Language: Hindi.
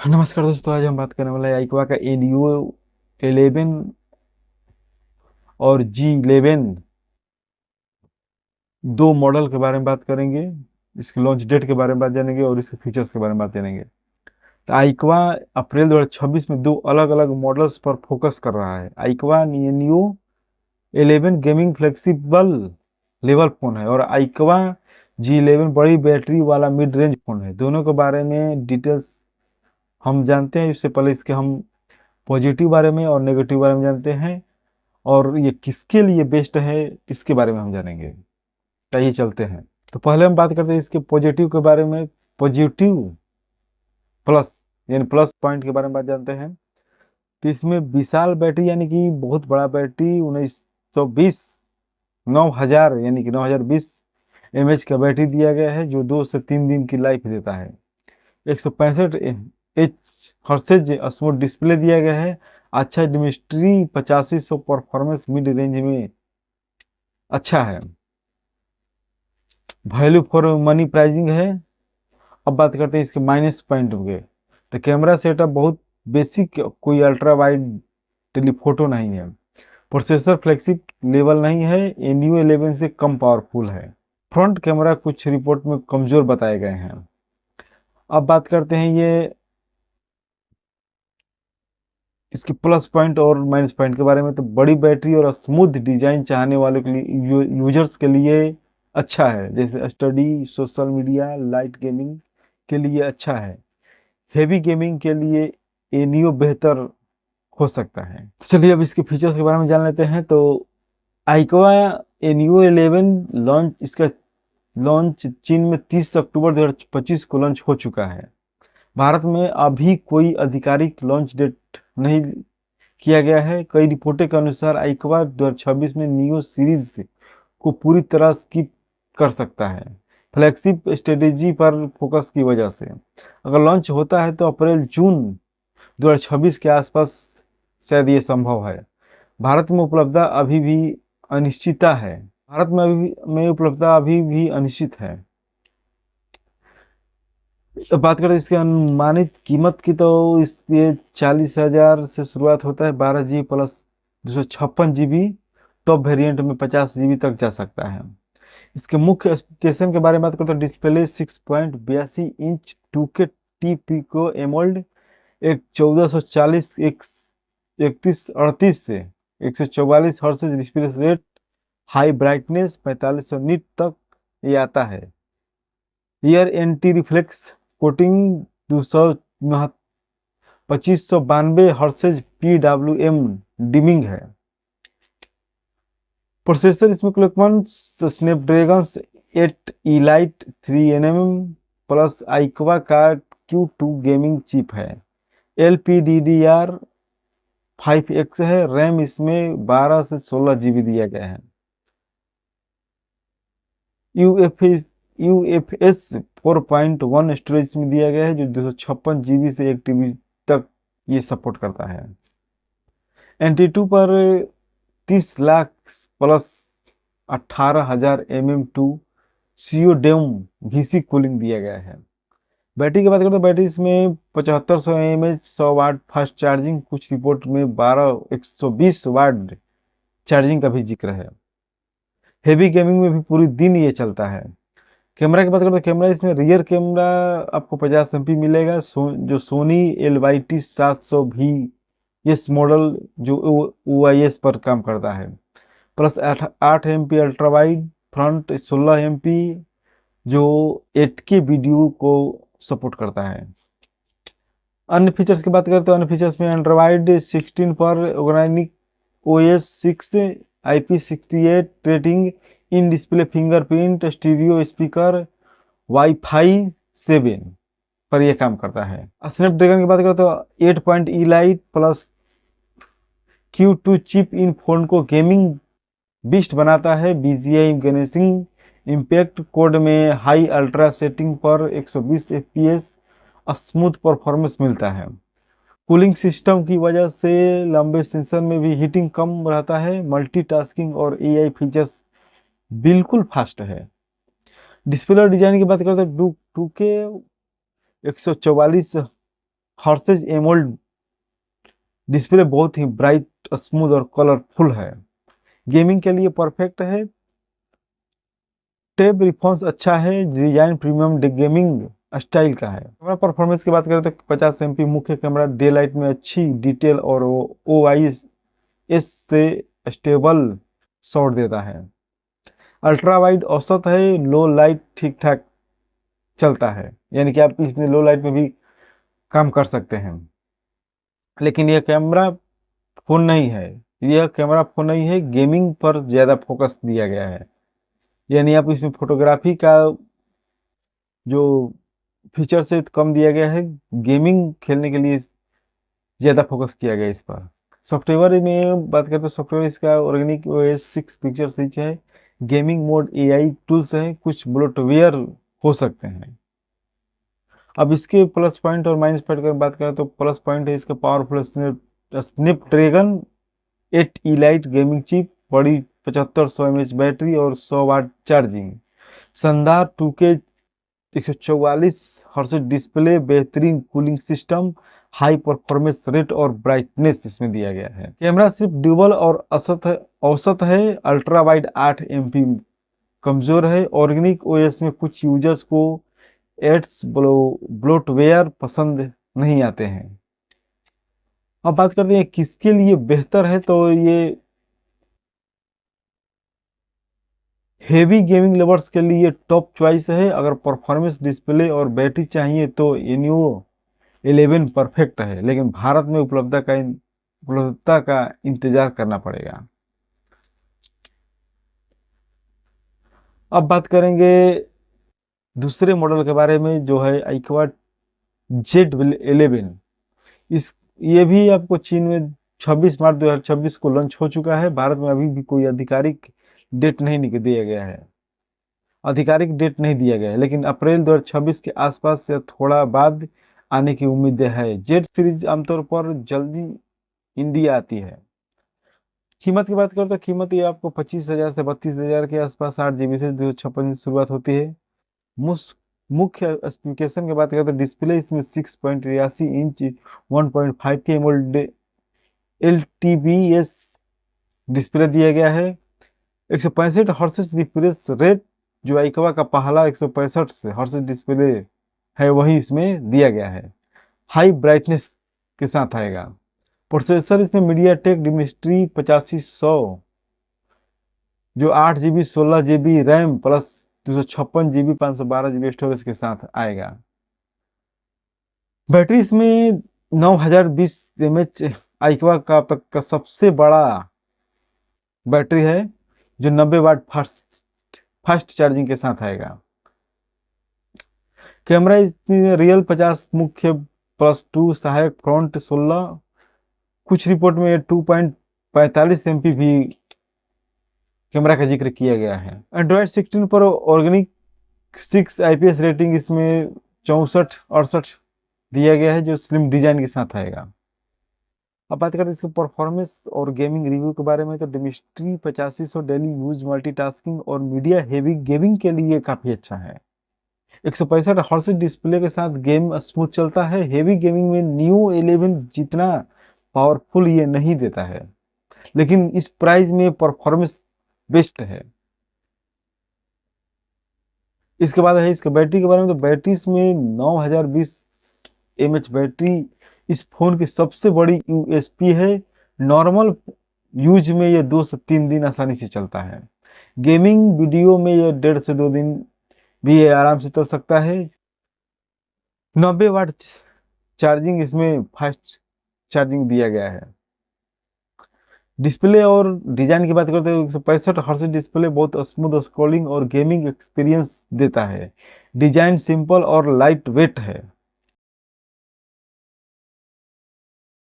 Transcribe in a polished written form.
नमस्कार दोस्तों, आज हम बात करने वाले हैं आइक्वा का एनियो 11 और G11 दो मॉडल के बारे में बात करेंगे। इसके लॉन्च डेट के बारे में बात जानेंगे और इसके फीचर्स के बारे में बात जानेंगे। तो आइक्वा अप्रैल 2026 में दो अलग अलग मॉडल्स पर फोकस कर रहा है। आइक्वा एनियो 11 गेमिंग फ्लेक्सिबल लेवल फोन है और आइक्वा G11 बड़ी बैटरी वाला मिड रेंज फोन है। दोनों के बारे में डिटेल्स हम जानते हैं। इससे पहले इसके हम पॉजिटिव बारे में और नेगेटिव बारे में जानते हैं और ये किसके लिए बेस्ट है इसके बारे में हम जानेंगे। चाहिए चलते हैं। तो पहले हम बात करते हैं इसके पॉजिटिव के बारे में। पॉजिटिव प्लस यानी प्लस पॉइंट के बारे में बात जानते हैं। तो इसमें विशाल बैटरी यानी कि बहुत बड़ा बैटरी 1920 9000 यानी कि 9020 mAh का बैटरी दिया गया है, जो 2 से 3 दिन की लाइफ देता है। 165 Hz हर्सेज स्मूथ डिस्प्ले दिया गया है। अच्छा डिमिस्ट्री 8500 परफॉर्मेंस मिड रेंज में अच्छा है। वैल्यू फॉर मनी प्राइसिंग है। अब बात करते हैं इसके माइनस पॉइंट के। तो कैमरा सेटअप बहुत बेसिक, कोई अल्ट्रा वाइड टेलीफोटो नहीं है। प्रोसेसर फ्लैगशिप लेवल नहीं है, एनयू 11 से कम पावरफुल है। फ्रंट कैमरा कुछ रिपोर्ट में कमजोर बताए गए हैं। अब बात करते हैं ये इसके प्लस पॉइंट और माइनस पॉइंट के बारे में। तो बड़ी बैटरी और स्मूथ डिजाइन चाहने वालों के लिए, यूजर्स के लिए अच्छा है, जैसे study, social media, light gaming के लिए अच्छा है। हेवी गेमिंग के लिए एनियो बेहतर हो सकता है। तो चलिए अब इसके फीचर्स के बारे में जान लेते हैं। तो आइक्वा एनियो 11 लॉन्च इसका लॉन्च चीन में 30 अक्टूबर 2025 को लॉन्च हो चुका है। भारत में अभी कोई आधिकारिक लॉन्च डेट नहीं किया गया है। कई रिपोर्टों के अनुसार आइक्वा 2026 में नियो सीरीज को पूरी तरह स्किप कर सकता है, फ्लैगशिप स्ट्रेटेजी पर फोकस की वजह से। अगर लॉन्च होता है तो अप्रैल जून 2026 के आसपास शायद ये संभव है। भारत में उपलब्धता अभी भी अनिश्चितता है। भारत में उपलब्धता अभी भी अनिश्चित है। अब बात करें इसकी अनुमानित कीमत की, तो ये 40,000 से शुरुआत होता है। 12 GB plus 256 GB, top variant में 50 GB तक जा सकता है। इसके मुख्य स्पेसिफिकेशन के बारे में बात करें तो display 6.82 inch 2K T-pico AMOLED, एक 1440 एक 3138 से 144 hertz display rate, high brightness 4500 nit तक ये आता है। ईयर anti reflex coating 200 2592 hertz PWM dimming है। प्रोसेसर इसमें Qualcomm Snapdragon 8 elite 3nm plus iQOO का Q2 गेमिंग चिप है। LPDDR5X है। रैम इसमें 12 से 16 GB दिया गया है। यूएफ UFS 4.1 स्टोरेज में दिया गया है, जो 256 GB से 1 TB तक ये सपोर्ट करता है। NT2 पर 30 lakh plus 18,000 CO-DEM VC cooling दिया गया है। बैटरी की बात करें तो बैटरी इसमें 7500 mAh 100 वाट फास्ट चार्जिंग, कुछ रिपोर्ट में 120 वाट चार्जिंग का भी जिक्र है। हेवी गेमिंग में भी पूरी दिन ये चलता है। कैमरा की बात करें तो कैमरा इसमें रियर कैमरा आपको 50 MP मिलेगा। जो सोनी LYT 700 भी इस मॉडल जो OIS पर काम करता है, plus 8 MP ultra wide, front 16 MP जो 8K वीडियो को सपोर्ट करता है। अन्य फीचर्स की बात करें तो अन्य फीचर्स में एंड्रॉइड 16 पर organic OS 6 IP68 rating, in display fingerprint, stereo speaker, wifi 7 पर यह काम करता है। स्नैपड्रैगन की बात करें तो 8 point elite plus Q2 chip इन फोन को गेमिंग बीस्ट बनाता है। BGI गैनेसिंग इम्पैक्ट कोड में हाई अल्ट्रा सेटिंग पर 120 FPS स्मूथ परफॉर्मेंस मिलता है। कूलिंग सिस्टम की वजह से लंबे सेशन में भी हीटिंग कम रहता है। मल्टीटास्किंग और AI फीचर्स बिल्कुल फास्ट है। डिस्प्ले और डिजाइन की बात करें तो 2K 144 हर्सेज एमोल्ड डिस्प्ले बहुत ही ब्राइट, स्मूथ और कलरफुल है। गेमिंग के लिए परफेक्ट है। टैब रिस्पॉन्स अच्छा है। डिजाइन प्रीमियम गेमिंग स्टाइल का है। कैमरा परफॉर्मेंस की बात करें तो 50 MP मुख्य कैमरा डे लाइट में अच्छी डिटेल और OIS से स्टेबल शॉट देता है। अल्ट्रा वाइड औसत है। लो लाइट ठीक ठाक चलता है, यानी कि आप इसमें लो लाइट में भी काम कर सकते हैं। लेकिन यह कैमरा फोन नहीं है। यह कैमरा फोन नहीं है, गेमिंग पर ज़्यादा फोकस दिया गया है। यानी आप इसमें फोटोग्राफी का जो फीचर से कम दिया गया है, गेमिंग खेलने के लिए ज़्यादा फोकस किया गया है इस पर। सॉफ्टवेयर में बात करें तो सॉफ्टवेयर इसका ऑर्गेनिक OS 6 पिक्चर स्विच है। गेमिंग मोड AI टूल्स है, कुछ ब्लोटवेयर हो सकते हैं। अब इसके प्लस पॉइंट और माइनस पॉइंट की बात करें तो प्लस पॉइंट है इसका powerful Snapdragon 8 elite gaming chip, बड़ी 7500 mAh बैटरी और 100 वाट चार्जिंग, शानदार 2K 144 हर्ट्ज डिस्प्ले, बेहतरीन cooling system, high performance rate और ब्राइटनेस इसमें दिया गया है। कैमरा सिर्फ ड्यूबल और औसत है। अल्ट्रा वाइड 8 MP कमजोर है। ऑर्गेनिक OS में कुछ यूजर्स को एड्स ब्लोटवेयर पसंद नहीं आते हैं। अब बात करते हैं किसके लिए बेहतर है, तो ये हेवी गेमिंग लवर्स के लिए टॉप चॉइस है। अगर परफॉर्मेंस, डिस्प्ले और बैटरी चाहिए तो Neo 11 परफेक्ट है, लेकिन भारत में उपलब्धता का इंतजार करना पड़ेगा। अब बात करेंगे दूसरे मॉडल के बारे में, जो है iQOO Z11। इस ये भी आपको चीन में 26 मार्च 2026 को लॉन्च हो चुका है। भारत में अभी भी कोई आधिकारिक डेट नहीं दिया गया है। आधिकारिक डेट नहीं दिया गया है, लेकिन अप्रैल 2026 के आसपास या थोड़ा बाद आने की उम्मीदें है। जेड सीरीज आमतौर पर जल्दी इंडिया आती है। कीमत की बात करें तो कीमत ये आपको 25,000 से 32,000 के आसपास 8 GB से 256 से शुरुआत होती है। मुख्य स्पेसिफिकेशन की बात करें तो डिस्प्ले इसमें 6.83 inch 1.5K AMOLED LTPS display दिया गया है। 165 हर्ट्ज रिफ्रेश रेट, जो iQOO का पहला 165 हर्ट्ज डिस्प्ले है वही इसमें दिया गया है। हाई ब्राइटनेस के साथ आएगा। प्रोसेसर इसमें मीडियाटेक डिमेंसिटी 8500, जो 8 GB 16 GB RAM plus 256 GB 512 GB storage के साथ आएगा। बैटरी इसमें 9020 iQOO का अब तक का सबसे बड़ा बैटरी है, जो 90 वाट फास्ट चार्जिंग के साथ आएगा। कैमरा इसमें रियल 50 मुख्य +2 सहायक फ्रंट 16, कुछ रिपोर्ट में 2.45 MP भी कैमरा का जिक्र किया गया है। एंड्रॉयड 16 पर ऑर्गेनिक 6 IPS रेटिंग इसमें 64-68 दिया गया है, जो स्लिम डिजाइन के साथ आएगा। अब बात करें इसके परफॉर्मेंस और गेमिंग रिव्यू के बारे में, तो डिमिस्ट्री 8500 डेली यूज, मल्टीटास्किंग और मीडिया हेवी गेमिंग के लिए काफी अच्छा है। 165 हर्ट्ज डिस्प्ले के साथ गेम स्मूथ चलता है। हेवी गेमिंग में Neo 11 जितना पावरफुल ये नहीं देता है, लेकिन इस प्राइस में परफॉर्मेंस बेस्ट है। इसके बाद है इसके बैटरी के बारे में, तो बैटरी इसमें 9020 mAh बैटरी इस फोन की सबसे बड़ी USP है। नॉर्मल यूज में ये 2 से 3 दिन आसानी से चलता है। गेमिंग वीडियो में ये 1.5 से 2 दिन भी ये आराम से चल सकता है। 90 वाट चार्जिंग इसमें फास्ट चार्जिंग दिया गया है। डिस्प्ले और डिजाइन की बात करते हैं, 165 हर्ट्ज डिस्प्ले बहुत स्मूथ स्क्रॉलिंग और गेमिंग एक्सपीरियंस देता है। डिजाइन सिंपल और लाइट वेट है।